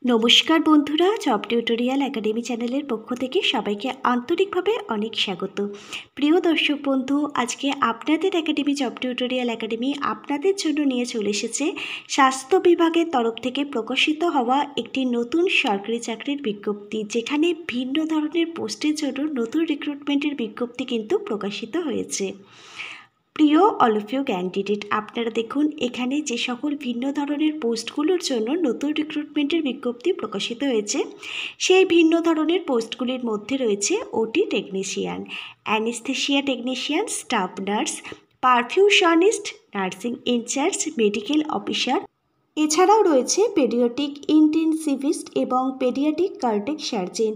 নমস্কার বন্ধুরা, job tutorial academy চ্যানেলের পক্ষ থেকে সবাইকে আন্তরিকভাবে অনেক স্বাগত। প্রিয় দর্শক বন্ধু, আজকে আপনাদের একাডেমি জব টিউটোরিয়াল একাডেমি আপনাদের জন্য নিয়ে চলে এসেছে স্বাস্থ্য বিভাগের তরফ থেকে প্রকাশিত হওয়া একটি নতুন সরকারি চাকরির বিজ্ঞপ্তি, যেখানে ভিন্ন ধরনের পোস্টের জন্য নতুন রিক্রুটমেন্টের বিজ্ঞপ্তি কিন্তু প্রকাশিত হয়েছে। প্রিয় অল অফ ইউ ক্যান্ডিডেট, আপনারা দেখুন এখানে যে সকল ভিন্ন ধরনের পোস্টগুলোর জন্য নতুন রিক্রুটমেন্টের বিজ্ঞপ্তি প্রকাশিত হয়েছে, সেই ভিন্ন ধরনের পোস্টগুলির মধ্যে রয়েছে OT technician, anaesthesia technician, staff nurse, perfusionist, nursing incharge, medical officer, এছাড়াও রয়েছে পেডিয়াট্রিক ইন্টেনসিভিস্ট এবং পেডিয়াট্রিক কার্ডিয়াক সার্জন।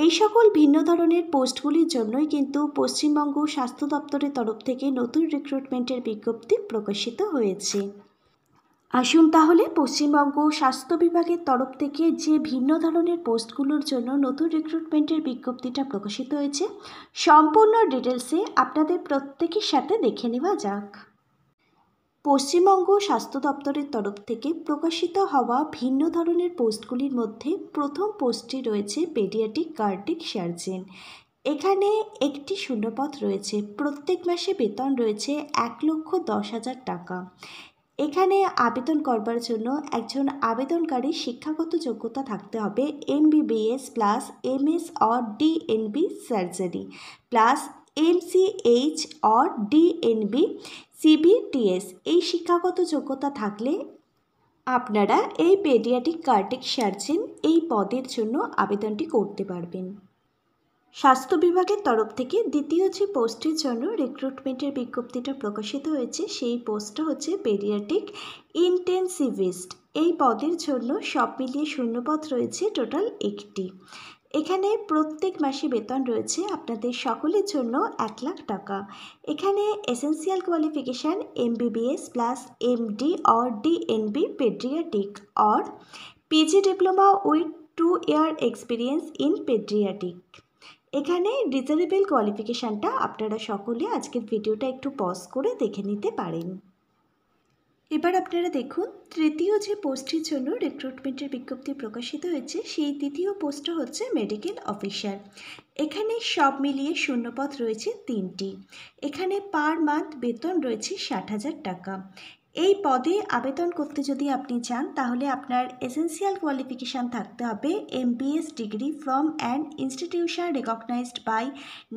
এই সকল ভিন্ন ধরনের পোস্টগুলির জন্যই কিন্তু পশ্চিমবঙ্গ স্বাস্থ্য দপ্তরের তরফ থেকে নতুন রিক্রুটমেন্টের বিজ্ঞপ্তি প্রকাশিত হয়েছে। আসুন তাহলে পশ্চিমবঙ্গ স্বাস্থ্য বিভাগের তরফ থেকে যে ভিন্ন ধরনের পোস্টগুলোর জন্য নতুন রিক্রুটমেন্টের বিজ্ঞপ্তিটা প্রকাশিত হয়েছে, সম্পূর্ণ ডিটেলসে আপনাদের প্রত্যেকের সাথে দেখে নেওয়া যাক। পশ্চিমবঙ্গ স্বাস্থ্য দপ্তরের তরফ থেকে প্রকাশিত হওয়া ভিন্ন ধরনের পোস্টগুলির মধ্যে প্রথম পোস্টটি রয়েছে পেডিয়াট্রিক কার্ডিয়াক সার্জন। এখানে একটি শূন্যপদ রয়েছে, প্রত্যেক মাসে বেতন রয়েছে 1,10,000 টাকা। এখানে আবেদন করবার জন্য একজন আবেদনকারী শিক্ষাগত যোগ্যতা থাকতে হবে MBBS plus MS or DNB surgery plus MCH or DNB CBTS। এই শিক্ষাগত যোগ্যতা থাকলে আপনারা এই পেডিয়াট্রিক কার্ডিয়াক সার্জন এই পদের জন্য আবেদনটি করতে পারবেন। স্বাস্থ্য বিভাগের তরফ থেকে দ্বিতীয় যে পোস্টের জন্য রিক্রুটমেন্টের বিজ্ঞপ্তিটা প্রকাশিত হয়েছে, সেই পোস্টটা হচ্ছে পেডিয়াট্রিক ইন্টেনসিভিস্ট। এই পদের জন্য সব মিলিয়ে শূন্যপদ রয়েছে টোটাল 1টি। এখানে প্রত্যেক মাসে বেতন রয়েছে আপনাদের সকলের জন্য 1,00,000 টাকা। এখানে essential qualification MBBS plus MD or DNB paediatric or PG diploma with 2 year experience in paediatric. এখানে ডিজারেবল কোয়ালিফিকেশানটা আপনারা সকলে আজকের ভিডিওটা একটু পজ করে দেখে নিতে পারেন। এবার আপনারা দেখুন তৃতীয় যে পোস্টের জন্য রিক্রুটমেন্টের বিজ্ঞপ্তি প্রকাশিত হয়েছে, সেই তৃতীয় পোস্টটা হচ্ছে মেডিকেল অফিসার। এখানে সব মিলিয়ে শূন্যপদ রয়েছে 3টি। এখানে পার মান্থ বেতন রয়েছে 60,000 টাকা। এই পদে আবেদন করতে যদি আপনি চান, তাহলে আপনার এসেন্সিয়াল কোয়ালিফিকেশান থাকতে হবে MBS degree from an institution recognised by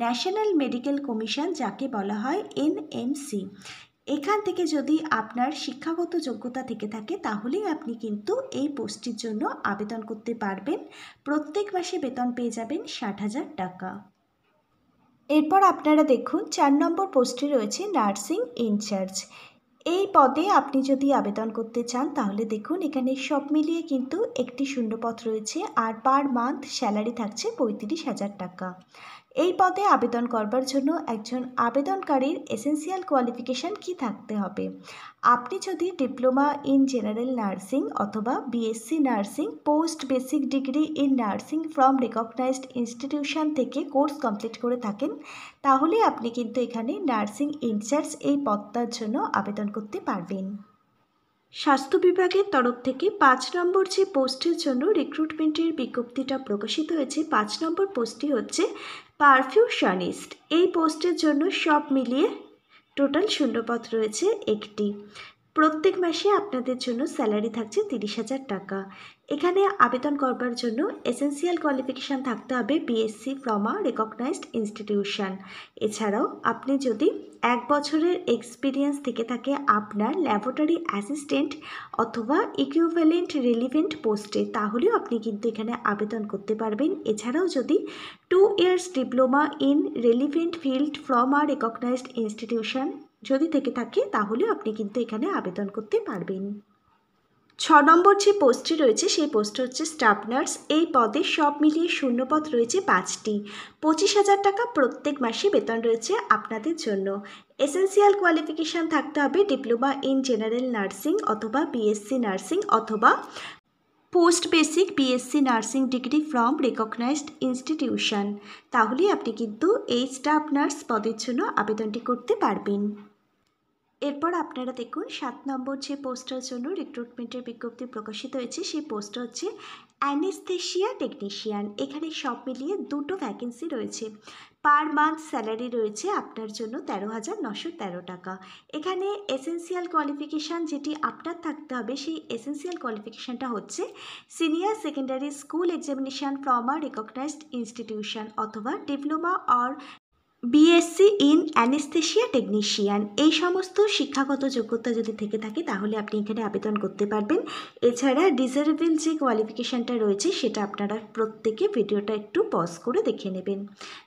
national medical commission, যাকে বলা হয় NMC। এখান থেকে যদি আপনার শিক্ষাগত যোগ্যতা থেকে থাকে, তাহলেই আপনি কিন্তু এই পোস্টটির জন্য আবেদন করতে পারবেন। প্রত্যেক মাসে বেতন পেয়ে যাবেন 60,000 টাকা। এরপর আপনারা দেখুন 4 নম্বর পোস্টে রয়েছে নার্সিং ইনচার্জ। এই পদে আপনি যদি আবেদন করতে চান, তাহলে দেখুন এখানে সব মিলিয়ে কিন্তু একটি শূন্যপদ রয়েছে আর পার মান্থ স্যালারি থাকছে 35,000 টাকা। এই পদে আবেদন করবার জন্য একজন আবেদনকারীর এসেন্সিয়াল কোয়ালিফিকেশান কি থাকতে হবে? আপনি যদি ডিপ্লোমা ইন জেনারেল নার্সিং অথবা BSc nursing post basic degree in nursing from recognised institution থেকে কোর্স কমপ্লিট করে থাকেন, তাহলে আপনি কিন্তু এখানে নার্সিং ইনচার্জ এই পদটার জন্য আবেদন করতে পারবেন। স্বাস্থ্য বিভাগের তরফ থেকে 5 নম্বর যে পোস্টের জন্য রিক্রুটমেন্টের বিজ্ঞপ্তিটা প্রকাশিত হয়েছে, 5 নম্বর পোস্টটি হচ্ছে পারফিউশনিস্ট। এই পোস্টের জন্য সব মিলিয়ে টোটাল শূন্যপদ রয়েছে 1টি। প্রত্যেক মাসে আপনাদের জন্য স্যালারি থাকছে 30,000 টাকা। এখানে আবেদন করবার জন্য এসেন্সিয়াল কোয়ালিফিকেশান থাকতে হবে BSc from a recognised institution. এছাড়াও আপনি যদি 1 বছরের এক্সপিরিয়েন্স থেকে থাকে আপনার ল্যাবরেটরি অ্যাসিস্ট্যান্ট অথবা ইকুইভ্যালেন্ট রিলিভেন্ট পোস্টে, তাহলেও আপনি কিন্তু এখানে আবেদন করতে পারবেন। এছাড়াও যদি 2 years diploma in relevant field from a recognised institution যদি থেকে থাকে, তাহলে আপনি কিন্তু এখানে আবেদন করতে পারবেন। 6 নম্বর যে পোস্টটি রয়েছে, সেই পোস্টটি হচ্ছে স্টাফ নার্স। এই পদে সব মিলিয়ে শূন্যপদ রয়েছে 5টি। 25,000 টাকা প্রত্যেক মাসে বেতন রয়েছে আপনাদের জন্য। এসেন্সিয়াল কোয়ালিফিকেশান থাকতে হবে ডিপ্লোমা ইন জেনারেল নার্সিং অথবা BSc নার্সিং অথবা post basic BSc nursing degree from recognised institution. তাহলে আপনি কিন্তু এই স্টাফ নার্স পদের জন্য আবেদনটি করতে পারবেন। এরপর আপনারা দেখুন 7 নম্বর যে পোস্টের জন্য রিক্রুটমেন্টের বিজ্ঞপ্তি প্রকাশিত হয়েছে সেই পোস্টটা হচ্ছে অ্যানেস্থেশিয়া টেকনিশিয়ান। এখানে সব মিলিয়ে দুটো ভ্যাকেন্সি রয়েছে। পার মান্থ স্যালারি রয়েছে আপনার জন্য 13,913 টাকা। এখানে এসেন্সিয়াল কোয়ালিফিকেশান যেটি আপনার থাকতে হবে সেই এসেন্সিয়াল কোয়ালিফিকেশানটা হচ্ছে senior secondary school examination from a recognised institution অথবা diploma or BSc in anaesthesia technician. এই সমস্ত শিক্ষাগত যোগ্যতা যদি থেকে থাকে তাহলে আপনি এখানে আবেদন করতে পারবেন। এছাড়া ডিজারেবল যে কোয়ালিফিকেশানটা রয়েছে সেটা আপনারা প্রত্যেকে ভিডিওটা একটু পজ করে দেখে নেবেন।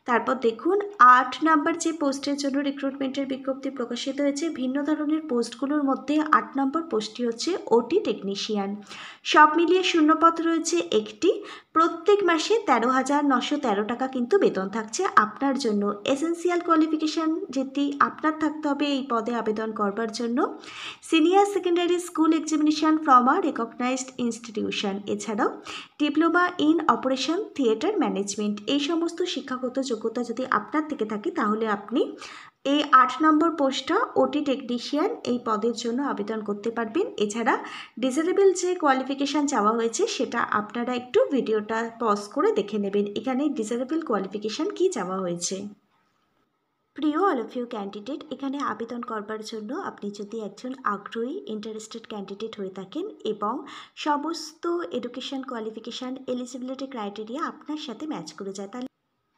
তারপর দেখুন 8 নাম্বার যে পোস্টের জন্য রিক্রুটমেন্টের বিজ্ঞপ্তি প্রকাশিত হয়েছে। ভিন্ন ধরনের পোস্টগুলোর মধ্যে 8 নম্বর পোস্টটি হচ্ছে ওটি টেকনিশিয়ান। সব মিলিয়ে শূন্যপদ রয়েছে একটি। প্রত্যেক মাসে 13,913 টাকা কিন্তু বেতন থাকছে আপনার জন্য। এসেন্সিয়াল কোয়ালিফিকেশান যেটি আপনার থাকতে হবে এই পদে আবেদন করবার জন্য senior secondary school examination from a recognised institution, এছাড়াও diploma in operation theatre management. এই সমস্ত শিক্ষাগত যোগ্যতা যদি আপনার থেকে থাকে তাহলে আপনি এই 8 নম্বর পোস্টটা ওটি টেকনিশিয়ান এই পদের জন্য আবেদন করতে পারবেন। এছাড়া ডিজারেবল যে কোয়ালিফিকেশান চাওয়া হয়েছে সেটা আপনারা একটু ভিডিওটা পজ করে দেখে নেবেন। এখানে ডিজারেবল কোয়ালিফিকেশান কি চাওয়া হয়েছে। প্রিয় অল অফ ইউ ক্যান্ডিডেট, এখানে আবেদন করবার জন্য আপনি যদি একজন আগ্রহী ইন্টারেস্টেড ক্যান্ডিডেট হয়ে থাকেন এবং সমস্ত এডুকেশান কোয়ালিফিকেশান এলিজিবিলিটি ক্রাইটেরিয়া আপনার সাথে ম্যাচ করে যায় তাহলে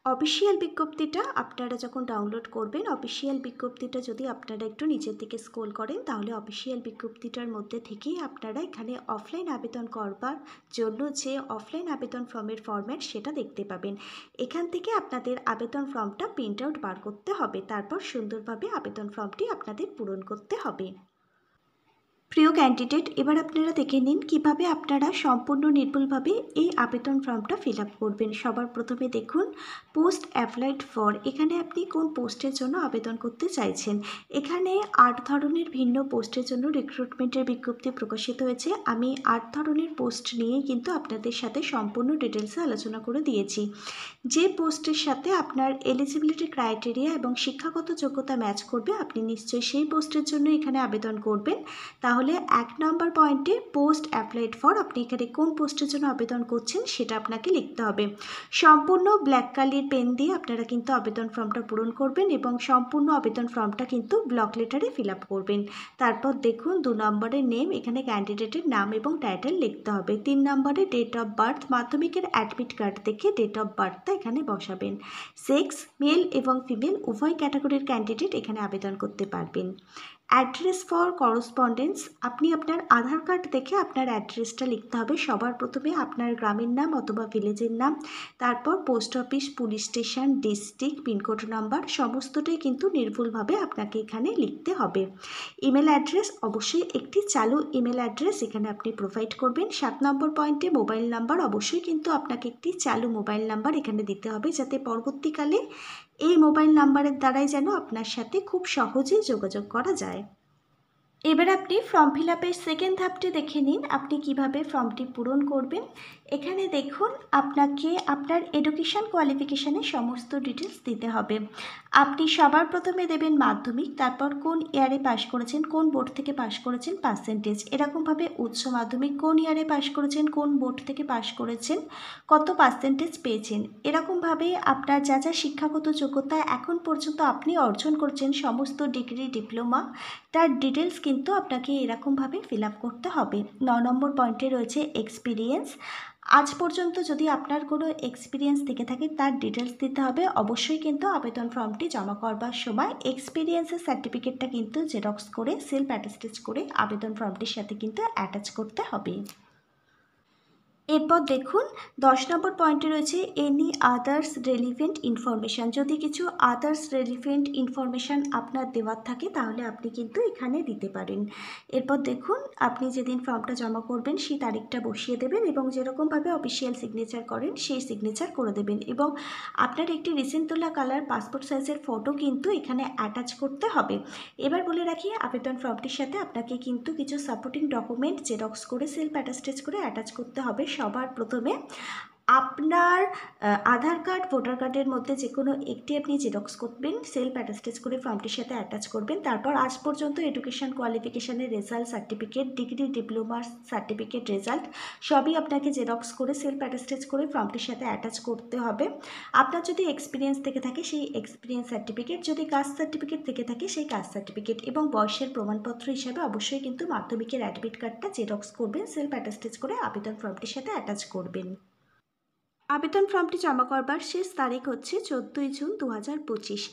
অফিসিয়াল বিজ্ঞপ্তিটা আপনারা যখন ডাউনলোড করবেন, অফিসিয়াল বিজ্ঞপ্তিটা যদি আপনারা একটু নিচের দিকে স্ক্রল করেন তাহলে অফিসিয়াল বিজ্ঞপ্তিটার মধ্যে থেকেই আপনারা এখানে অফলাইন আবেদন করবার জন্য যে অফলাইন আবেদন ফর্মের ফরম্যাট সেটা দেখতে পাবেন। এখান থেকে আপনাদের আবেদন ফর্মটা প্রিন্ট আউট বার করতে হবে, তারপর সুন্দরভাবে আবেদন ফর্মটি আপনাদের পূরণ করতে হবে। প্রিয় ক্যান্ডিডেট, এবার আপনারা দেখে নিন কিভাবে আপনারা সম্পূর্ণ নির্ভুলভাবে এই আবেদন ফর্মটা ফিল আপ করবেন। সবার প্রথমে দেখুন পোস্ট অ্যাপ্লাইড ফর। এখানে আপনি কোন পোস্টের জন্য আবেদন করতে চাইছেন। এখানে 8 ধরনের ভিন্ন পোস্টের জন্য রিক্রুটমেন্টের বিজ্ঞপ্তি প্রকাশিত হয়েছে। আমি 8 ধরনের পোস্ট নিয়ে কিন্তু আপনাদের সাথে সম্পূর্ণ ডিটেলসে আলোচনা করে দিয়েছি। যে পোস্টের সাথে আপনার এলিজিবিলিটি ক্রাইটেরিয়া এবং শিক্ষাগত যোগ্যতা ম্যাচ করবে আপনি নিশ্চয়ই সেই পোস্টের জন্য এখানে আবেদন করবেন। তাহলে 1 নম্বর পয়েন্টে পোস্ট অ্যাপ্লাইড ফর, আপনি এখানে কোন পোস্টের জন্য আবেদন করছেন সেটা আপনাকে লিখতে হবে। সম্পূর্ণ ব্ল্যাক কালির পেন দিয়ে আপনারা কিন্তু আবেদন ফর্মটা পূরণ করবেন এবং সম্পূর্ণ আবেদন ফর্মটা কিন্তু ব্লক লেটারে ফিল আপ করবেন। তারপর দেখুন 2 নম্বরের নেম, এখানে ক্যান্ডিডেটের নাম এবং টাইটেল লিখতে হবে। 3 নম্বরে ডেট অফ বার্থ, মাধ্যমিকের অ্যাডমিট কার্ড থেকে ডেট অফ বার্থটা এখানে বসাবেন। সেক্স মেল এবং ফিমেল উভয় ক্যাটাগরির ক্যান্ডিডেট এখানে আবেদন করতে পারবেন। অ্যাড্রেস ফর করসপন্ডেন্স, আপনি আপনার আধার কার্ড দেখে আপনার অ্যাড্রেসটা লিখতে হবে। সবার প্রথমে আপনার গ্রামের নাম অথবা ভিলেজের নাম, তারপর post office, police station, district, pincode number সমস্তটাই কিন্তু নির্ভুলভাবে আপনাকে এখানে লিখতে হবে। ইমেল অ্যাড্রেস, অবশ্যই একটি চালু ইমেল অ্যাড্রেস এখানে আপনি প্রোভাইড করবেন। 7 নম্বর পয়েন্টে মোবাইল নাম্বার, অবশ্যই কিন্তু আপনাকে একটি চালু মোবাইল নাম্বার এখানে দিতে হবে যাতে পরবর্তীকালে এই মোবাইল নাম্বারের দ্বারাই যেন আপনার সাথে খুব সহজেই যোগাযোগ করা যায়। এবার আপনি ফর্ম ফিল আপের সেকেন্ড ধাপটি দেখে নিন আপনি কিভাবে ফর্মটি পূরণ করবেন। এখানে দেখুন আপনাকে আপনার এডুকেশান কোয়ালিফিকেশানের সমস্ত ডিটেলস দিতে হবে। আপনি সবার প্রথমে দেবেন মাধ্যমিক, তারপর কোন ইয়ারে পাশ করেছেন, কোন বোর্ড থেকে পাশ করেছেন, পার্সেন্টেজ, এরকমভাবে উচ্চ মাধ্যমিক কোন ইয়ারে পাশ করেছেন, কোন বোর্ড থেকে পাশ করেছেন, কত পার্সেন্টেজ পেয়েছেন, এরকমভাবে আপনার যা যা শিক্ষাগত যোগ্যতা এখন পর্যন্ত আপনি অর্জন করছেন সমস্ত ডিগ্রি, ডিপ্লোমা, তার ডিটেলস কিন্তু আপনাকে এরকমভাবে ফিল আপ করতে হবে। 9 নম্বর পয়েন্টে রয়েছে এক্সপিরিয়েন্স। আজ পর্যন্ত যদি আপনার কোনো এক্সপিরিয়েন্স থেকে থাকে তার ডিটেলস দিতে হবে। অবশ্যই কিন্তু আবেদন ফর্মটি জমা করবার সময় এক্সপিরিয়েন্সের সার্টিফিকেটটা কিন্তু জেরক্স করে সেলফ অ্যাটেস্টেড করে আবেদন ফর্মটির সাথে কিন্তু অ্যাটাচ করতে হবে। এরপর দেখুন 10 নম্বর পয়েন্টে রয়েছে এনি আদার্স রেলিভেন্ট ইনফরমেশান। যদি কিছু আদার্স রেলিভেন্ট ইনফরমেশান আপনার দেওয়ার থাকে তাহলে আপনি কিন্তু এখানে দিতে পারেন। এরপর দেখুন আপনি যেদিন ফর্মটা জমা করবেন সেই তারিখটা বসিয়ে দেবেন এবং যেরকমভাবে অফিসিয়াল সিগনেচার করেন সেই সিগনেচার করে দেবেন এবং আপনার একটি রিসেন্ট তোলা কালার পাসপোর্ট সাইজের ফটো কিন্তু এখানে অ্যাটাচ করতে হবে। এবার বলে রাখি আবেদন ফর্মটির সাথে আপনাকে কিন্তু কিছু সাপোর্টিং ডকুমেন্ট জেরক্স করে সেলফ অ্যাটেস্টেড করে অ্যাটাচ করতে হবে। সবার প্রথমে আপনার আধার কার্ড, ভোটার কার্ডের মধ্যে যে কোনো একটি আপনি জেরক্স করবেন, সেলফ অ্যাটাস্টেজ করে ফর্মটির সাথে অ্যাটাচ করবেন। তারপর আজ পর্যন্ত এডুকেশন কোয়ালিফিকেশানের রেজাল্ট, সার্টিফিকেট, ডিগ্রি, ডিপ্লোমার সার্টিফিকেট, রেজাল্ট সবই আপনাকে জেরক্স করে সেলফ অ্যাটাস্টেজ করে ফর্মটির সাথে অ্যাটাচ করতে হবে। আপনার যদি এক্সপিরিয়েন্স থেকে থাকে সেই এক্সপিরিয়েন্স সার্টিফিকেট, যদি কাস্ট সার্টিফিকেট থেকে থাকে সেই কাস্ট সার্টিফিকেট, এবং বয়সের প্রমাণপত্র হিসাবে অবশ্যই কিন্তু মাধ্যমিকের অ্যাডমিট কার্ডটা জেরক্স করবেন, সেলফ অ্যাটাস্টেজ করে আবেদন ফর্মটির সাথে অ্যাটাচ করবেন। আবেদন ফর্মটি জমা করবার শেষ তারিখ হচ্ছে 14ই জুন 2025।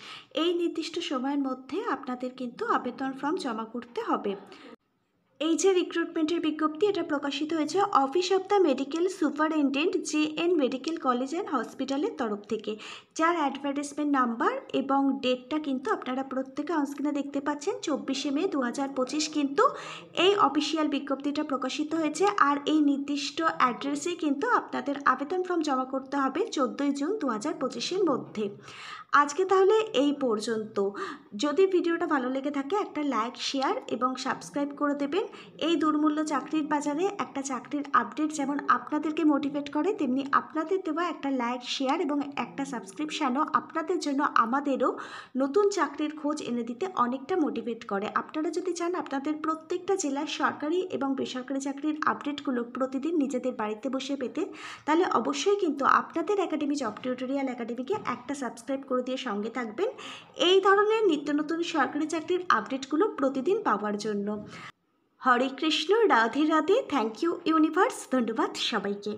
এই নির্দিষ্ট সময়ের মধ্যে আপনাদের কিন্তু আবেদন ফর্ম জমা করতে হবে। এই যে রিক্রুটমেন্টের বিজ্ঞপ্তি, এটা প্রকাশিত হয়েছে office of the medical superintendent JN medical college and হসপিটালের তরফ থেকে, যার অ্যাডভার্টাইজমেন্ট নাম্বার এবং ডেটটা কিন্তু আপনারা প্রত্যেকে অনস্ক্রিনে দেখতে পাচ্ছেন। 24শে মে 2025 কিন্তু এই অফিসিয়াল বিজ্ঞপ্তিটা প্রকাশিত হয়েছে। আর এই নির্দিষ্ট অ্যাড্রেসে কিন্তু আপনাদের আবেদন ফর্ম জমা করতে হবে 14ই জুন 2025-এর মধ্যে। আজকে তাহলে এই পর্যন্ত। যদি ভিডিওটা ভালো লেগে থাকে একটা লাইক, শেয়ার এবং সাবস্ক্রাইব করে দেবেন। এই দুর্মূল্য চাকরির বাজারে একটা চাকরির আপডেট যেমন আপনাদেরকে মোটিভেট করে, তেমনি আপনাদের দেওয়া একটা লাইক, শেয়ার এবং একটা সাবস্ক্রিপশানও আপনাদের জন্য আমাদেরও নতুন চাকরির খোঁজ এনে দিতে অনেকটা মোটিভেট করে। আপনারা যদি চান আপনাদের প্রত্যেকটা জেলার সরকারি এবং বেসরকারি চাকরির আপডেটগুলো প্রতিদিন নিজেদের বাড়িতে বসে পেতে, তাহলে অবশ্যই কিন্তু আপনাদের একাডেমি জব টিউটোরিয়াল একাডেমিকে একটা সাবস্ক্রাইব করে দিয়ে সঙ্গে থাকবেন এই ধরনের নিত্য নতুন সরকারি চাকরির আপডেটগুলো প্রতিদিন পাওয়ার জন্য। Hare Krishna, Radhe Radhe, thank you universe, ধন্যবাদ সবাইকে।